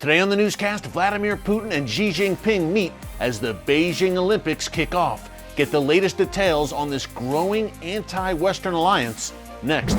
Today on the newscast, Vladimir Putin and Xi Jinping meet as the Beijing Olympics kick off. Get the latest details on this growing anti-Western alliance next.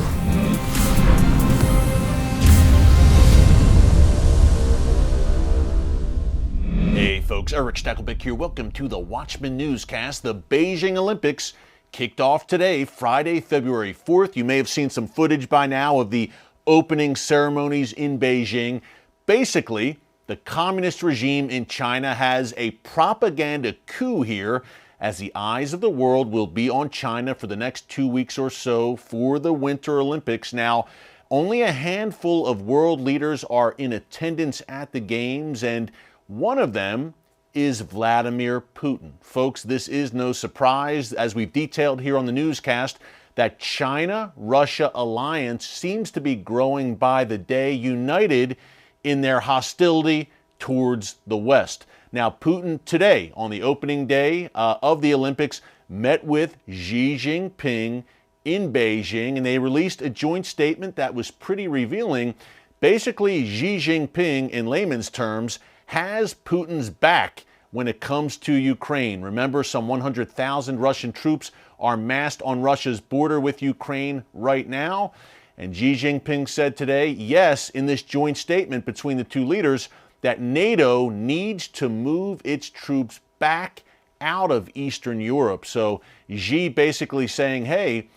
Hey folks, Erick Stakelbeck here. Welcome to the Watchman Newscast. The Beijing Olympics kicked off today, Friday, February 4th. You may have seen some footage by now of the opening ceremonies in Beijing. Basically, the communist regime in China has a propaganda coup here, as the eyes of the world will be on China for the next 2 weeks or so for the Winter Olympics. Now, only a handful of world leaders are in attendance at the Games, and one of them is Vladimir Putin. Folks, this is no surprise, as we've detailed here on the newscast, that China-Russia alliance seems to be growing by the day, united in their hostility towards the West. Now, Putin today, on the opening day of the Olympics, met with Xi Jinping in Beijing, and they released a joint statement that was pretty revealing. Basically, Xi Jinping, in layman's terms, has Putin's back when it comes to Ukraine. Remember, some 100,000 Russian troops are massed on Russia's border with Ukraine right now. And Xi Jinping said today, yes, in this joint statement between the two leaders, that NATO needs to move its troops back out of Eastern Europe. So Xi basically saying, hey,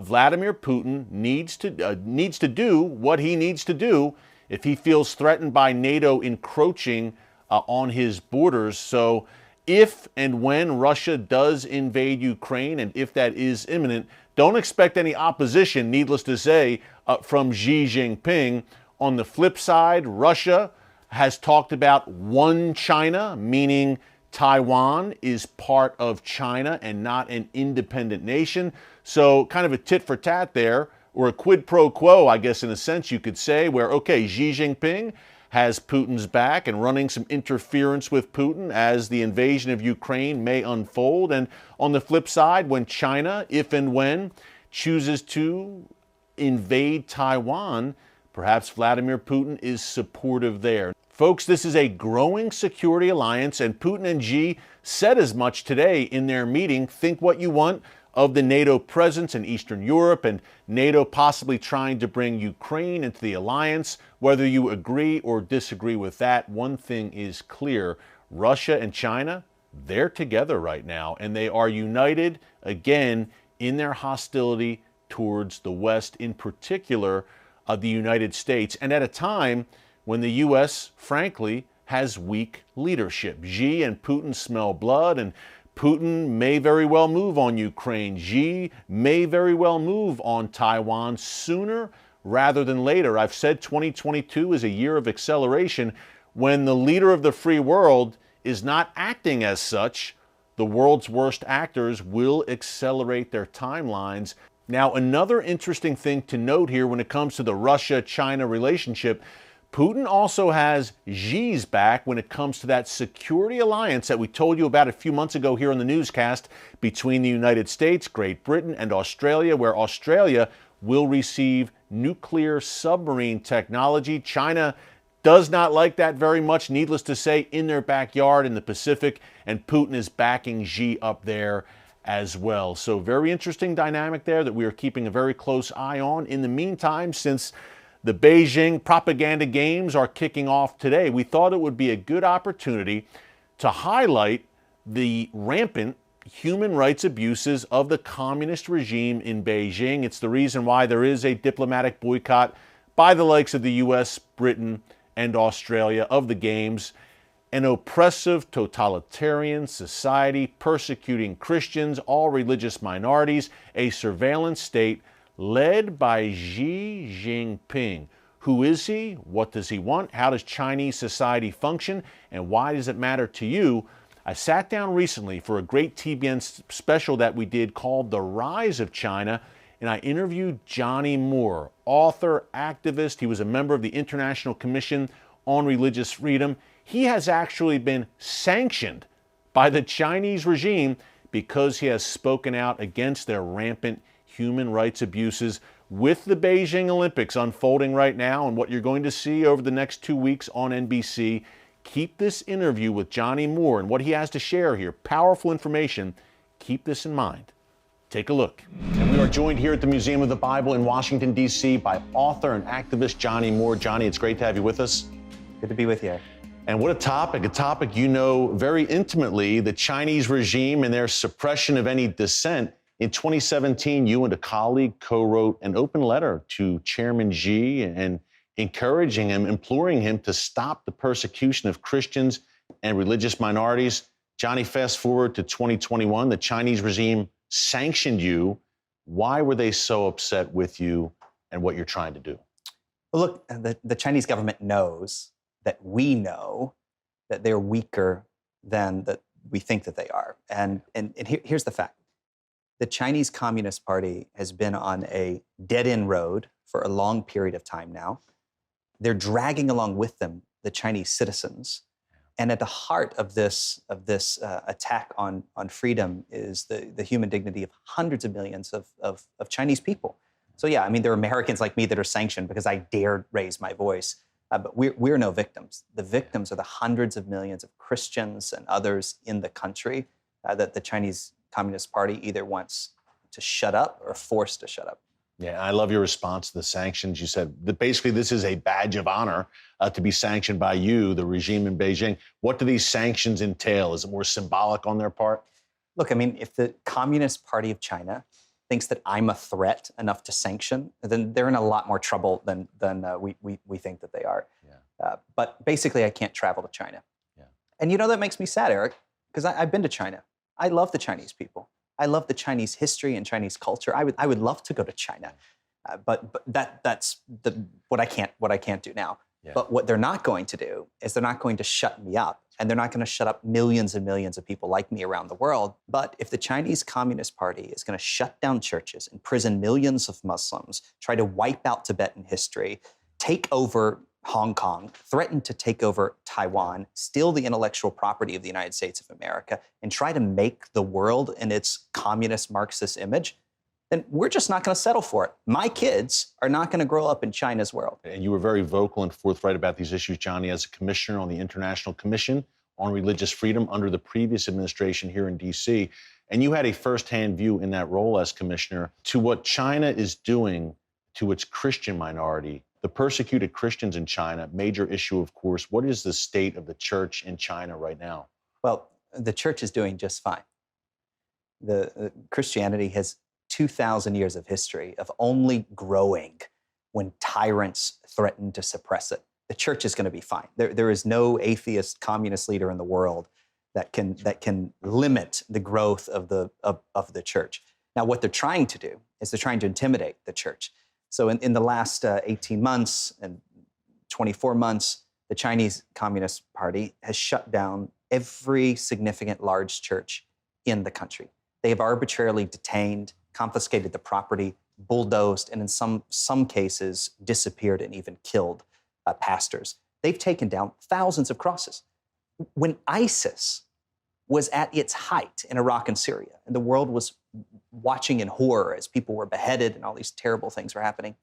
Vladimir Putin needs to do what he needs to do if he feels threatened by NATO encroaching on his borders. So if and when Russia does invade Ukraine, and if that is imminent, don't expect any opposition, needless to say, from Xi Jinping. On the flip side, Russia has talked about one China, meaning Taiwan is part of China and not an independent nation. So kind of a tit for tat there, or a quid pro quo, I guess, in a sense you could say, where, okay, Xi Jinping has Putin's back and running some interference with Putin as the invasion of Ukraine may unfold. And on the flip side, when China, if and when, chooses to invade Taiwan, perhaps Vladimir Putin is supportive there. Folks, this is a growing security alliance, and Putin and Xi said as much today in their meeting. Think what you want of the NATO presence in Eastern Europe and NATO possibly trying to bring Ukraine into the alliance. Whether you agree or disagree with that, one thing is clear. Russia and China, they're together right now, and they are united again in their hostility towards the West, in particular the United States, and at a time when the U.S., frankly, has weak leadership. Xi and Putin smell blood, and Putin may very well move on Ukraine. Xi may very well move on Taiwan sooner rather than later. I've said 2022 is a year of acceleration. When the leader of the free world is not acting as such, the world's worst actors will accelerate their timelines. Now, another interesting thing to note here when it comes to the Russia-China relationship, Putin also has Xi's back when it comes to that security alliance that we told you about a few months ago here on the newscast between the United States, Great Britain, and Australia, where Australia will receive nuclear submarine technology. China does not like that very much, needless to say, in their backyard in the Pacific, and Putin is backing Xi up there as well. So very interesting dynamic there that we are keeping a very close eye on. In the meantime, since the Beijing Propaganda Games are kicking off today, we thought it would be a good opportunity to highlight the rampant human rights abuses of the communist regime in Beijing. It's the reason why there is a diplomatic boycott by the likes of the U.S., Britain, and Australia of the Games. An oppressive, totalitarian society persecuting Christians, all religious minorities, a surveillance state led by Xi Jinping. Who is he? What does he want? How does Chinese society function? And why does it matter to you? I sat down recently for a great TBN special that we did called The Rise of China, and I interviewed Johnnie Moore, author, activist. He was a member of the International Commission on Religious Freedom. He has actually been sanctioned by the Chinese regime because he has spoken out against their rampant human rights abuses. With the Beijing Olympics unfolding right now and what you're going to see over the next 2 weeks on NBC, keep this interview with Johnnie Moore and what he has to share here. Powerful information. Keep this in mind. Take a look. And we are joined here at the Museum of the Bible in Washington, D.C. by author and activist Johnnie Moore. Johnnie, it's great to have you with us. Good to be with you. And what a topic you know very intimately, the Chinese regime and their suppression of any dissent. In 2017, you and a colleague co-wrote an open letter to Chairman Xi and encouraging him, imploring him to stop the persecution of Christians and religious minorities. Johnnie, fast forward to 2021, the Chinese regime sanctioned you. Why were they so upset with you and what you're trying to do? Well, look, the Chinese government knows that we know that they're weaker than that we think that they are. And here's the fact. The Chinese Communist Party has been on a dead-end road for a long period of time now. They're dragging along with them the Chinese citizens. And at the heart of this attack on freedom is the human dignity of hundreds of millions of Chinese people. So yeah, I mean, there are Americans like me that are sanctioned because I dared raise my voice. But we're no victims. The victims are the hundreds of millions of Christians and others in the country that the Chinese Communist Party either wants to shut up or forced to shut up. Yeah, I love your response to the sanctions. You said that basically this is a badge of honor to be sanctioned by you, the regime in Beijing. What do these sanctions entail? Is it more symbolic on their part? Look, I mean, if the Communist Party of China thinks that I'm a threat enough to sanction, then they're in a lot more trouble than we think that they are. Yeah. But basically, I can't travel to China. Yeah. And you know, that makes me sad, Eric, because I've been to China. I love the Chinese people. I love the Chinese history and Chinese culture. I would love to go to China, but that's what I can't do now. Yeah. But what they're not going to do is they're not going to shut me up, and they're not going to shut up millions and millions of people like me around the world. But if the Chinese Communist Party is going to shut down churches, imprison millions of Muslims, try to wipe out Tibetan history, take over Hong Kong, threaten to take over Taiwan, steal the intellectual property of the United States of America, and try to make the world in its communist Marxist image, then we're just not going to settle for it. My kids are not going to grow up in China's world. And you were very vocal and forthright about these issues, Johnnie, as a commissioner on the International Commission on Religious Freedom under the previous administration here in D.C. And you had a firsthand view in that role as commissioner to what China is doing to its Christian minority. The persecuted Christians in China, major issue, of course. What is the state of the church in China right now? Well, the church is doing just fine. The Christianity has 2,000 years of history of only growing when tyrants threaten to suppress it. The church is going to be fine. There is no atheist communist leader in the world that can limit the growth of the church. Now, what they're trying to do is they're trying to intimidate the church. So in the last 18 months and 24 months, the Chinese Communist Party has shut down every significant large church in the country. They have arbitrarily detained, confiscated the property, bulldozed, and in some cases disappeared and even killed pastors. They've taken down thousands of crosses. When ISIS was at its height in Iraq and Syria, and the world was watching in horror as people were beheaded and all these terrible things were happening,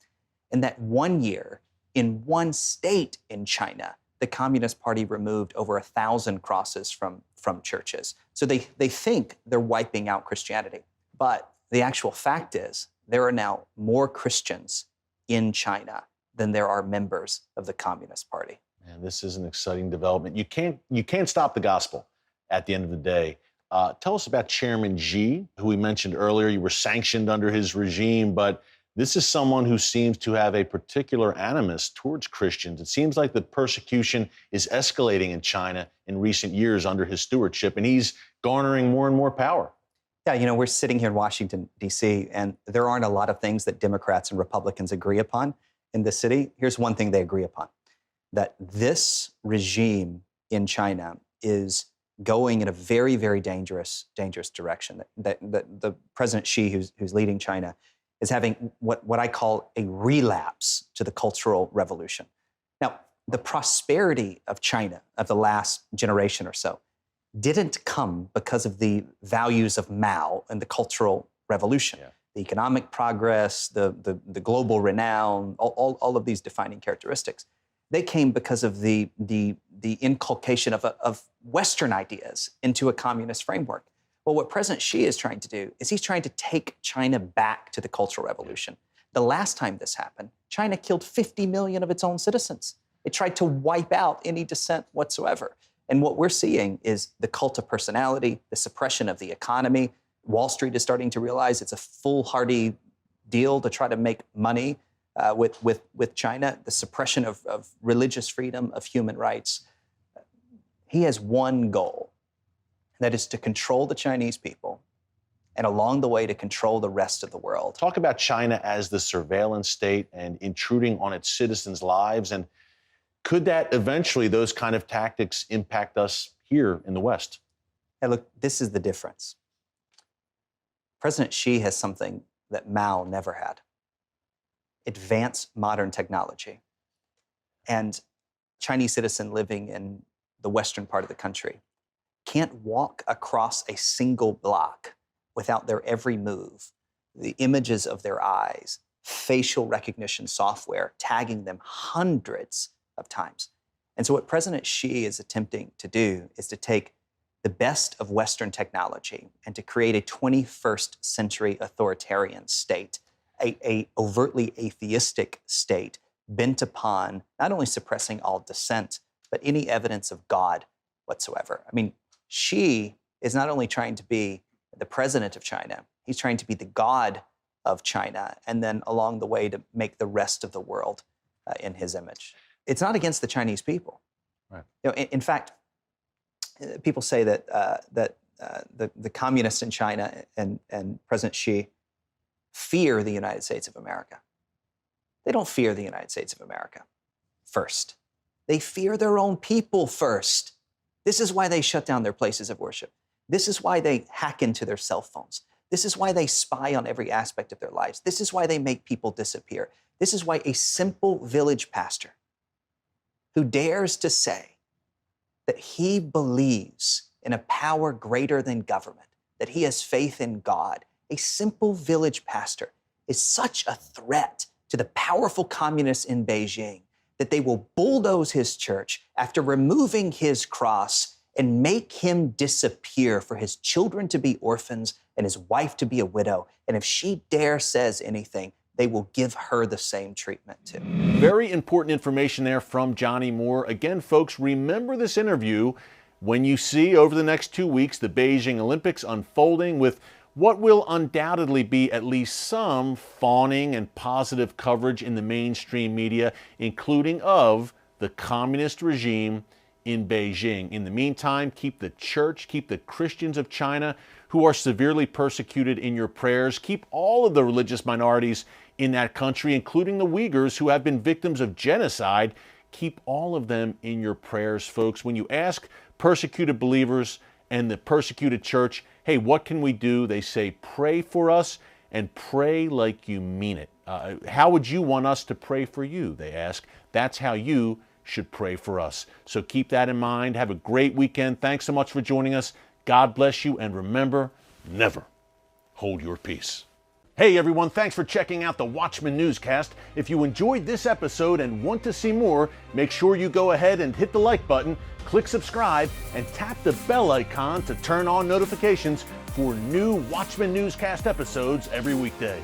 in that 1 year, in one state in China, the Communist Party removed over 1,000 crosses from churches. So they think they're wiping out Christianity. But the actual fact is there are now more Christians in China than there are members of the Communist Party. Man, this is an exciting development. You can't stop the gospel at the end of the day. Tell us about Chairman Xi, who we mentioned earlier. You were sanctioned under his regime, but this is someone who seems to have a particular animus towards Christians. It seems like the persecution is escalating in China in recent years under his stewardship, and he's garnering more and more power. Yeah, you know, we're sitting here in Washington, D.C., and there aren't a lot of things that Democrats and Republicans agree upon in this city. Here's one thing they agree upon, that this regime in China is going in a very, very dangerous direction. That the President Xi, who's leading China, is having what I call a relapse to the Cultural Revolution. Now, the prosperity of China of the last generation or so didn't come because of the values of Mao and the Cultural Revolution. Yeah. the economic progress, the global renown, all of these defining characteristics, they came because of the inculcation of Western ideas into a communist framework. Well, what President Xi is trying to do is he's trying to take China back to the Cultural Revolution. The last time this happened, China killed 50 million of its own citizens. It tried to wipe out any dissent whatsoever. And what we're seeing is the cult of personality, the suppression of the economy. Wall Street is starting to realize it's a foolhardy deal to try to make money with China, the suppression of religious freedom, of human rights. He has one goal, and that is to control the Chinese people, and along the way to control the rest of the world. Talk about China as the surveillance state and intruding on its citizens' lives. And could that eventually, those kind of tactics, impact us here in the West? Hey, look, this is the difference. President Xi has something that Mao never had: advanced modern technology. And Chinese citizen living in the western part of the country can't walk across a single block without their every move, the images of their eyes, facial recognition software tagging them hundreds of times. And so what President Xi is attempting to do is to take the best of Western technology and to create a 21st century authoritarian state, a overtly atheistic state bent upon not only suppressing all dissent, but any evidence of God whatsoever. I mean, Xi is not only trying to be the president of China, he's trying to be the God of China, and then along the way to make the rest of the world in his image. It's not against the Chinese people. Right. You know, in fact, people say that the communists in China and President Xi fear the United States of America. They don't fear the United States of America first. They fear their own people first. This is why they shut down their places of worship. This is why they hack into their cell phones. This is why they spy on every aspect of their lives. This is why they make people disappear. This is why a simple village pastor who dares to say that he believes in a power greater than government, that he has faith in God, a simple village pastor is such a threat to the powerful communists in Beijing that they will bulldoze his church after removing his cross and make him disappear for his children to be orphans and his wife to be a widow. And if she dare says anything, they will give her the same treatment too. Very important information there from Johnnie Moore. Again, folks, remember this interview when you see over the next 2 weeks the Beijing Olympics unfolding with what will undoubtedly be at least some fawning and positive coverage in the mainstream media, including of the communist regime in Beijing. In the meantime, keep the church, keep the Christians of China who are severely persecuted in your prayers. Keep all of the religious minorities in that country, including the Uyghurs who have been victims of genocide. Keep all of them in your prayers, folks. When you ask persecuted believers and the persecuted church, hey, what can we do? They say, pray for us and pray like you mean it. How would you want us to pray for you? They ask. That's how you should pray for us. So keep that in mind. Have a great weekend. Thanks so much for joining us. God bless you. And remember, never hold your peace. Hey everyone, thanks for checking out the Watchman Newscast. If you enjoyed this episode and want to see more, make sure you go ahead and hit the like button, click subscribe, and tap the bell icon to turn on notifications for new Watchman Newscast episodes every weekday.